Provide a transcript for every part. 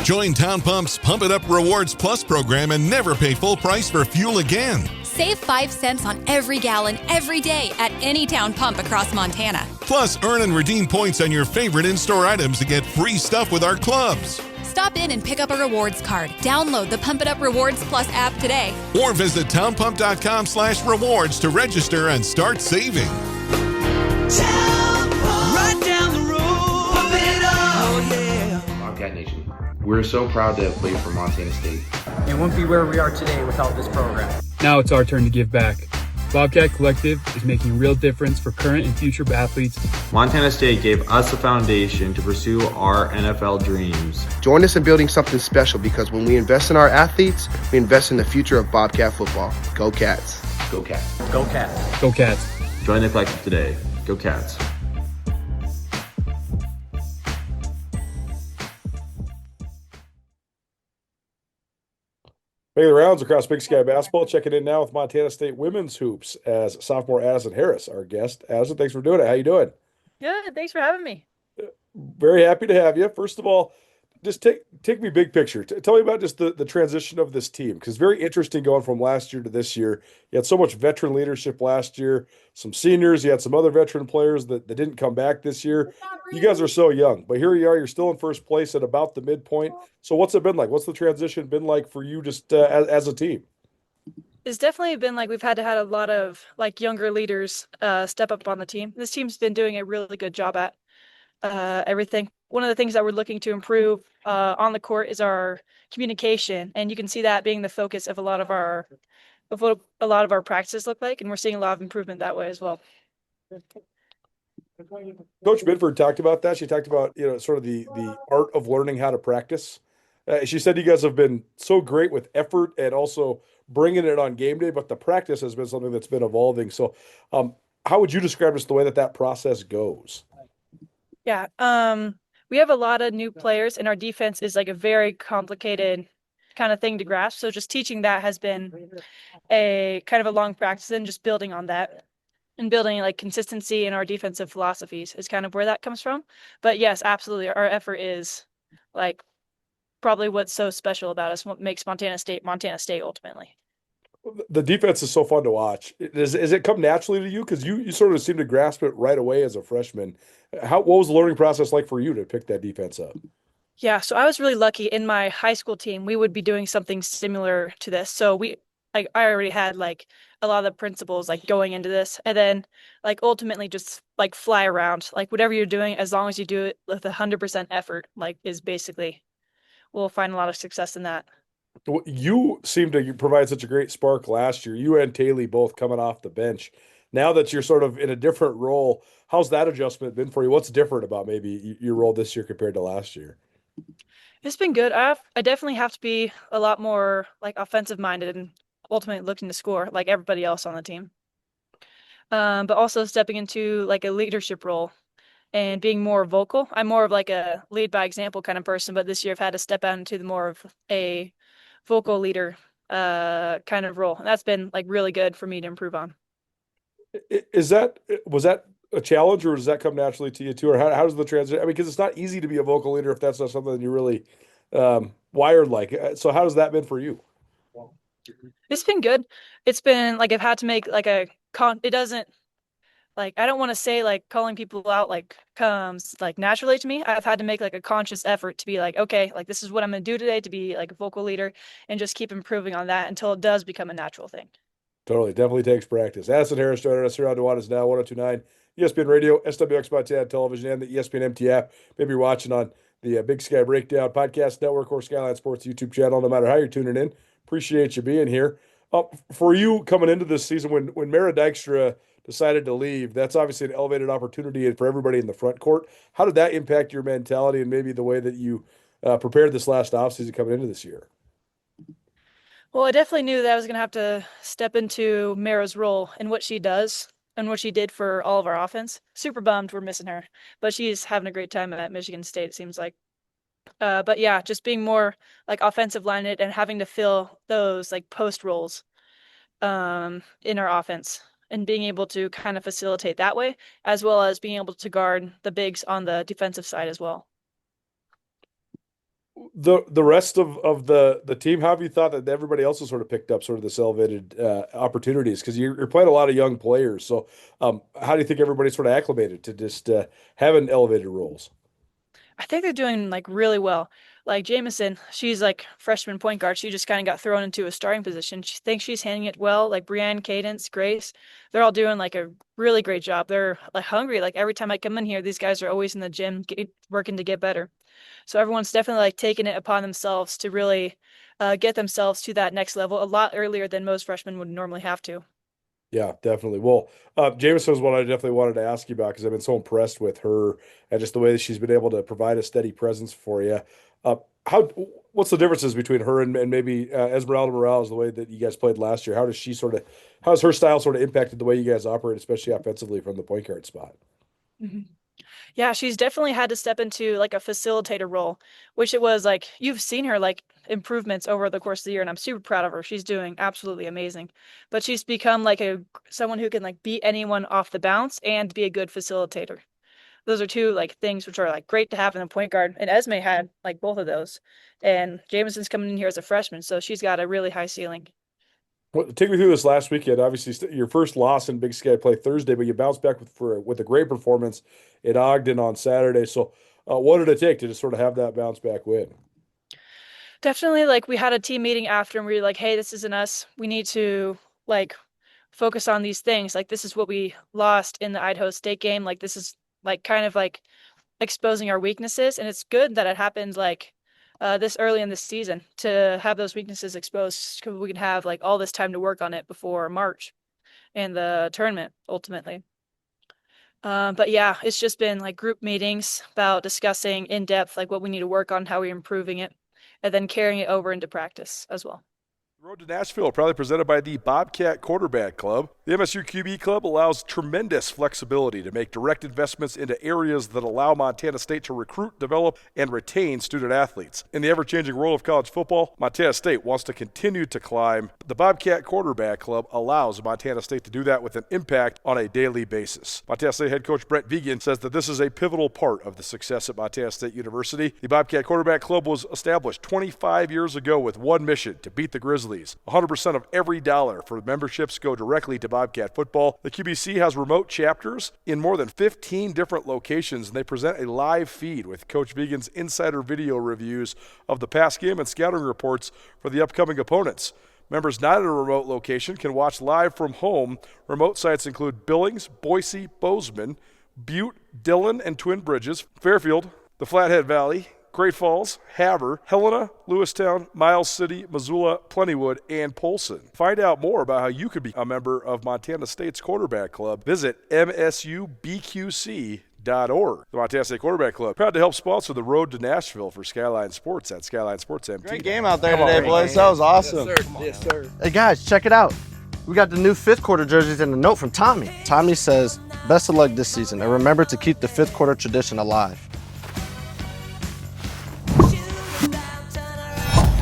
Join Town Pump's Pump It Up Rewards Plus program and never pay full price for fuel again. Save 5 cents on every gallon every day at any Town Pump across Montana. Plus, earn and redeem points on your favorite in-store items to get free stuff with our clubs. Stop in and pick up a rewards card. Download the Pump It Up Rewards Plus app today. Or visit townpump.com/rewards to register and start saving. Town Pump. Right down the road. Pump it up. Oh, yeah. Bobcat Nation, we're so proud to have played for Montana State. It wouldn't be where we are today without this program. Now it's our turn to give back. Bobcat Collective is making a real difference for current and future athletes. Montana State gave us a foundation to pursue our NFL dreams. Join us in building something special, because when we invest in our athletes, we invest in the future of Bobcat football. Go Cats. Go Cats. Go Cats. Go Cats. Join the collective today. Go Cats. Making the rounds across Big Sky basketball. Checking in now with Montana State women's hoops as sophomore Addison Harris, our guest. Addison, thanks for doing it. How you doing? Good. Thanks for having me. Very happy to have you. First of all, just take me big picture. Tell me about just the transition of this team, because very interesting going from last year to this year. You had so much veteran leadership last year, some seniors. You had some other veteran players that didn't come back this year. You guys are so young, but here you are. You're still in first place at about the midpoint. So what's it been like? What's the transition been like for you just as a team? It's definitely been like we've had a lot of like younger leaders step up on the team. This team's been doing a really good job at everything. One of the things that we're looking to improve on the court is our communication, and you can see that being the focus of a lot of our practices look like, and we're seeing a lot of improvement that way as well. Coach Binford talked about that. She talked about, sort of the art of learning how to practice. She said you guys have been so great with effort and also bringing it on game day, but the practice has been something that's been evolving. So how would you describe just the way that process goes? Yeah. We have a lot of new players, and our defense is like a very complicated kind of thing to grasp. So just teaching that has been a kind of a long practice, and just building on that and building like consistency in our defensive philosophies is kind of where that comes from. But yes, absolutely. Our effort is like probably what's so special about us, what makes Montana State ultimately. The defense is so fun to watch. Does it come naturally to you? Because you sort of seem to grasp it right away as a freshman. What was the learning process like for you to pick that defense up? Yeah, so I was really lucky. In my high school team, we would be doing something similar to this. So I already had like a lot of the principles like going into this, and then like ultimately just like fly around, like whatever you're doing, as long as you do it with 100% effort, like is basically, we'll find a lot of success in that. You seem to provide such a great spark last year. You and Taylor both coming off the bench. Now that you're sort of in a different role, how's that adjustment been for you? What's different about maybe your role this year compared to last year? It's been good. I definitely have to be a lot more like offensive minded and ultimately looking to score like everybody else on the team. But also stepping into like a leadership role and being more vocal. I'm more of like a lead by example kind of person, but this year I've had to step out into more of a vocal leader kind of role. And that's been like really good for me to improve on. Was that a challenge, or does that come naturally to you too? Or how does the transition? I mean, because it's not easy to be a vocal leader if that's not something that you're really wired like. So how has that been for you? It's been good. It's been like I've had to make like it doesn't like, I don't want to say like calling people out like comes like naturally to me. I've had to make like a conscious effort to be like, okay, like this is what I'm going to do today to be like a vocal leader, and just keep improving on that until it does become a natural thing. Totally. Definitely takes practice. Addison Harris joining us here on Nuanez Now, 102.9 ESPN Radio, SWX Montana Television, and the ESPN MT app. Maybe you're watching on the Big Sky Breakdown Podcast Network or Skyline Sports YouTube channel. No matter how you're tuning in, appreciate you being here. For you coming into this season, when Mara Dykstra decided to leave, that's obviously an elevated opportunity for everybody in the front court. How did that impact your mentality and maybe the way that you prepared this last offseason coming into this year? Well, I definitely knew that I was going to have to step into Mara's role and what she does and what she did for all of our offense. Super bummed we're missing her, but she's having a great time at Michigan State, it seems like. But yeah, just being more like offensive minded and having to fill those like post roles in our offense, and being able to kind of facilitate that way, as well as being able to guard the bigs on the defensive side as well. The rest of the team, how have you thought that everybody else has sort of picked up sort of this elevated opportunities? Because you're playing a lot of young players. So how do you think everybody's sort of acclimated to just having elevated roles? I think they're doing like really well. Like Jameson, she's like freshman point guard. She just kind of got thrown into a starting position. She thinks she's handling it well. Like Brienne, Cadence, Grace, they're all doing like a really great job. They're like hungry. Like every time I come in here, these guys are always in the gym working to get better. So everyone's definitely like taking it upon themselves to really get themselves to that next level a lot earlier than most freshmen would normally have to. Yeah, definitely. Well, Jameson was what I definitely wanted to ask you about because I've been so impressed with her and just the way that she's been able to provide a steady presence for you. Uh, how, what's the differences between her and maybe Esmeralda Morales, the way that you guys played last year? How has her style sort of impacted the way you guys operate, especially offensively from the point guard spot? Mhm. Yeah, she's definitely had to step into like a facilitator role, which it was like you've seen her like improvements over the course of the year, and I'm super proud of her. She's doing absolutely amazing. But she's become like a someone who can like beat anyone off the bounce and be a good facilitator. Those are two like things which are like great to have in a point guard. And Esme had like both of those. And Jameson's coming in here as a freshman, so she's got a really high ceiling. Well, take me through this last weekend. Obviously, your first loss in Big Sky play Thursday, but you bounced back with a great performance at Ogden on Saturday. So, what did it take to just sort of have that bounce back win? Definitely like we had a team meeting after and we were like, hey, this isn't us. We need to like focus on these things. Like this is what we lost in the Idaho State game. Like this is like kind of like exposing our weaknesses. And it's good that it happened like this early in the season to have those weaknesses exposed because we can have like all this time to work on it before March and the tournament ultimately. But yeah, it's just been like group meetings about discussing in depth like what we need to work on, how we're improving it, and then carrying it over into practice as well. Road to Nashville, proudly presented by the Bobcat Quarterback Club. The MSU QB Club allows tremendous flexibility to make direct investments into areas that allow Montana State to recruit, develop, and retain student athletes. In the ever-changing world of college football, Montana State wants to continue to climb. The Bobcat Quarterback Club allows Montana State to do that with an impact on a daily basis. Montana State head coach Brent Vigen says that this is a pivotal part of the success at Montana State University. The Bobcat Quarterback Club was established 25 years ago with one mission: to beat the Grizzlies. 100% of every dollar for memberships go directly to Bobcat football. The QBC has remote chapters in more than 15 different locations, and they present a live feed with Coach Vigen's insider video reviews of the past game and scouting reports for the upcoming opponents. Members not at a remote location can watch live from home. Remote sites include Billings, Boise, Bozeman, Butte, Dillon and Twin Bridges, Fairfield, the Flathead Valley, Great Falls, Havre, Helena, Lewistown, Miles City, Missoula, Plentywood, and Polson. Find out more about how you could be a member of Montana State's Quarterback Club. Visit msubqc.org. The Montana State Quarterback Club, proud to help sponsor the Road to Nashville for Skyline Sports at Skyline Sports MT. Great game out there today, boys. That was awesome. Yes, sir. Hey, guys, check it out. We got the new fifth quarter jerseys and a note from Tommy. Tommy says, best of luck this season, and remember to keep the fifth quarter tradition alive.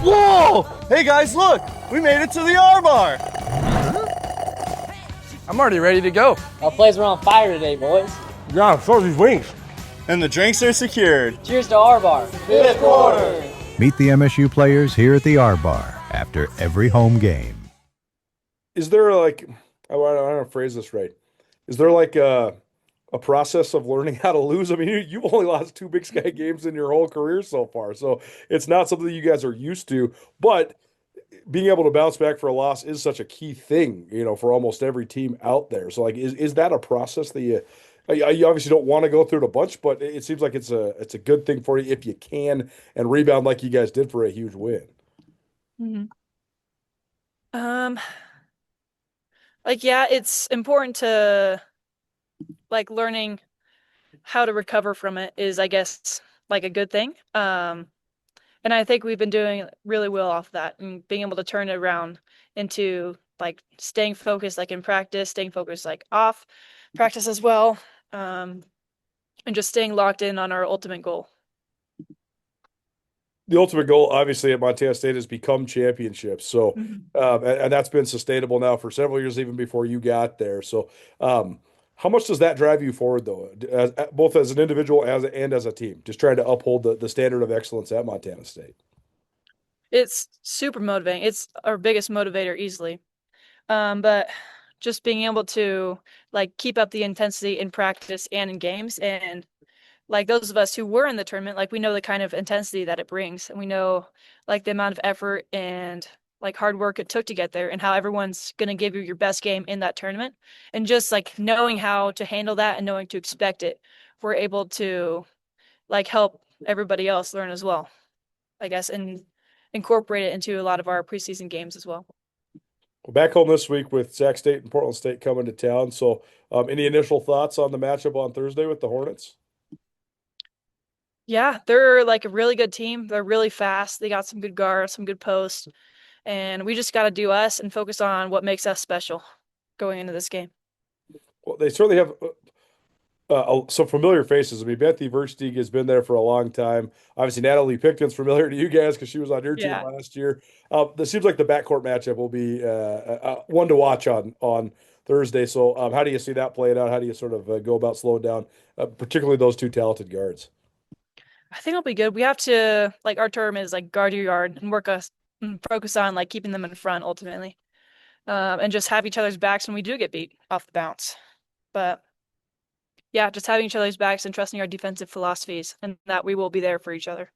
Whoa! Hey guys, look! We made it to the R-Bar! I'm already ready to go. Our plays are on fire today, boys. Yeah, so these wings. And the drinks are secured. Cheers to our bar. Fifth quarter! Meet the MSU players here at the R-Bar after every home game. Is there like, I don't know how to phrase this right. Is there like a process of learning how to lose? I mean, you've only lost 2 Big Sky games in your whole career so far, so it's not something you guys are used to. But being able to bounce back for a loss is such a key thing, for almost every team out there. So, like, is that a process that you obviously don't want to go through it a bunch, but it seems like it's a good thing for you if you can and rebound like you guys did for a huge win. Mm-hmm. Like, yeah, it's important to like learning how to recover from it is, I guess, like a good thing. And I think we've been doing really well off that and being able to turn it around into like staying focused, like in practice, staying focused, like off practice as well. And just staying locked in on our ultimate goal. The ultimate goal, obviously, at Montana State has become championships. So, and that's been sustainable now for several years, even before you got there. So, How much does that drive you forward, though, both as an individual and as a team, just trying to uphold the standard of excellence at Montana State? It's super motivating. It's our biggest motivator easily. But just being able to like keep up the intensity in practice and in games, and like those of us who were in the tournament, like we know the kind of intensity that it brings, and we know like the amount of effort and like hard work it took to get there, and how everyone's going to give you your best game in that tournament. And just like knowing how to handle that and knowing to expect it, we're able to like help everybody else learn as well, I guess, and incorporate it into a lot of our preseason games as well. Well, back home this week with Sac State and Portland State coming to town. So, any initial thoughts on the matchup on Thursday with the Hornets? Yeah, they're like a really good team. They're really fast. They got some good guards, some good posts, and we just got to do us and focus on what makes us special going into this game. Well, they certainly have some familiar faces. I mean, Bethy Versteeg has been there for a long time. Obviously, Natalie Picton's familiar to you guys because she was on your team last year. This seems like the backcourt matchup will be one to watch on Thursday. So, how do you see that playing out? How do you sort of go about slowing down, particularly those two talented guards? I think it'll be good. We have to like our term is like guard your yard and focus on like keeping them in front ultimately, and just have each other's backs when we do get beat off the bounce. But yeah, just having each other's backs and trusting our defensive philosophies, and that we will be there for each other.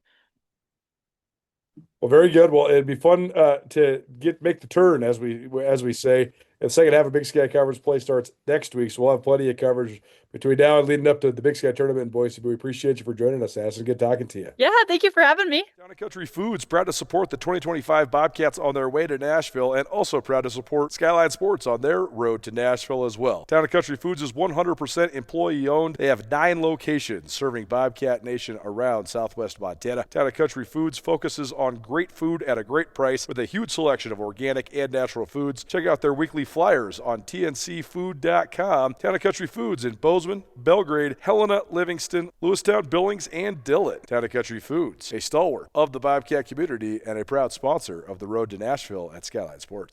Well, very good. Well, it'd be fun to make the turn, as we say. And second half of Big Sky Conference play starts next week, so we'll have plenty of coverage between now and leading up to the Big Sky tournament in Boise. But we appreciate you for joining us, Addison. Good talking to you. Yeah, thank you for having me. Town & Country Foods, proud to support the 2025 Bobcats on their way to Nashville, and also proud to support Skyline Sports on their road to Nashville as well. Town & Country Foods is 100% employee-owned. They have 9 locations serving Bobcat Nation around Southwest Montana. Town & Country Foods focuses on great food at a great price with a huge selection of organic and natural foods. Check out their weekly flyers on tncfood.com. Town & Country Foods in Bozeman, Belgrade, Helena, Livingston, Lewistown, Billings, and Dillon. Town & Country Foods, a stalwart of the Bobcat community and a proud sponsor of the road to Nashville at Skyline Sports.